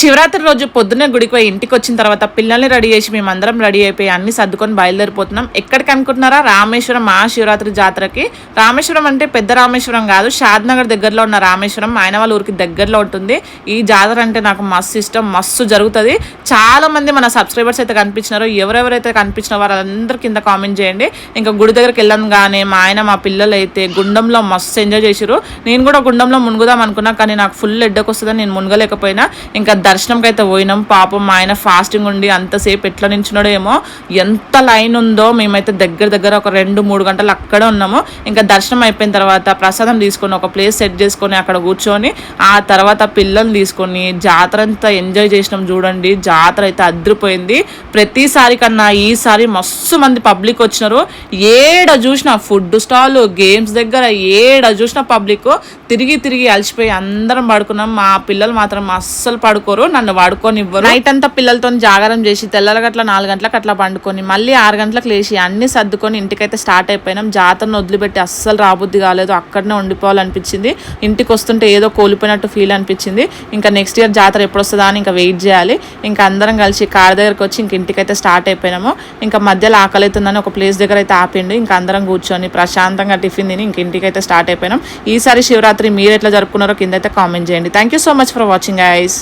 శివరాత్రి రోజు పొద్దున్నే గుడికి పోయి ఇంటికి వచ్చిన తర్వాత పిల్లల్ని రెడీ చేసి మేమందరం రెడీ అయిపోయి అన్ని సర్దుకొని బయలుదేరిపోతున్నాం. ఎక్కడికి అనుకుంటున్నారా? రామేశ్వరం మహాశివరాత్రి జాతరకి. రామేశ్వరం అంటే పెద్ద రామేశ్వరం కాదు, షాద్నగర్ దగ్గరలో ఉన్న రామేశ్వరం, ఆయన వాళ్ళ ఊరికి దగ్గరలో ఉంటుంది. ఈ జాతర అంటే నాకు మస్తు ఇష్టం, మస్తు జరుగుతుంది. చాలా మంది మన సబ్స్క్రైబర్స్ అయితే కనిపించినారు. ఎవరెవరైతే కనిపించిన వారందరూ కింద కామెంట్ చేయండి. ఇంకా గుడి దగ్గరికి వెళ్ళంగానే మా ఆయన మా పిల్లలు అయితే గుండంలో మస్తు ఎంజాయ్ చేసారు. నేను కూడా గుండంలో మునుగుదాం అనుకున్నా, కానీ నాకు ఫుల్ ఎడ్డకు వస్తుందని నేను మునగలేకపోయినా. ఇంకా దర్శనంకి అయితే పోయినాం. పాపం మా ఆయన ఫాస్టింగ్ ఉండి అంతసేపు ఎట్లా నించున్నాడో ఏమో, ఎంత లైన్ ఉందో. మేమైతే దగ్గర ఒక 2-3 గంటలు అక్కడే ఉన్నాము. ఇంకా దర్శనం అయిపోయిన తర్వాత ప్రసాదం తీసుకొని ఒక ప్లేస్ సెట్ చేసుకొని అక్కడ కూర్చొని ఆ తర్వాత పిల్లల్ని తీసుకొని జాతర అంతా ఎంజాయ్ చేసినాం. చూడండి, జాతర అయితే అదిరిపోయింది. ప్రతిసారి కన్నా ఈసారి మస్తు మంది పబ్లిక్ వచ్చినారు. ఏడ చూసినా ఫుడ్ స్టాల్, గేమ్స్ దగ్గర ఏడ చూసినా పబ్లిక్. తిరిగి అలసిపోయి అందరం పడుకున్నాం. మా పిల్లలు మాత్రం అస్సలు పడుకోరు, నన్ను పడుకోనివ్వరు. నైట్ అంతా పిల్లలతో జాగారం చేసి తెల్లగట్ల 4 గంటలకు అట్లా పండుకొని మళ్ళీ 6 గంటలకు లేచి అన్ని సర్దుకొని ఇంటికైతే స్టార్ట్ అయిపోయినాం. జాతరను వదిలిపెట్టి అస్సలు రాబుద్ది కాలేదు, అక్కడనే ఉండిపోవాలనిపించింది. ఇంటికి వస్తుంటే ఏదో కోల్పోయినట్టు ఫీల్ అనిపించింది. ఇంకా నెక్స్ట్ ఇయర్ జాతర ఎప్పుడు వస్తుందా అని ఇంకా వెయిట్ చేయాలి. ఇంకా అందరం కలిసి కార్ దగ్గరకు వచ్చి ఇంక ఇంటికైతే స్టార్ట్ అయిపోయినాము. ఇంకా మధ్యలో ఆకలి అవుతుందని ఒక ప్లేస్ దగ్గర అయితే ఆపిండు. ఇంకా అందరం కూర్చొని ప్రశాంతంగా టిఫిన్ తిని ఇంక ఇంటికైతే స్టార్ట్ అయిపోయినాం. ఈసారి శివరాత్రి మీరు ఎట్లా జరుపుకున్నారో కింద అయితే కామెంట్ చేయండి. Thank you so much for watching guys.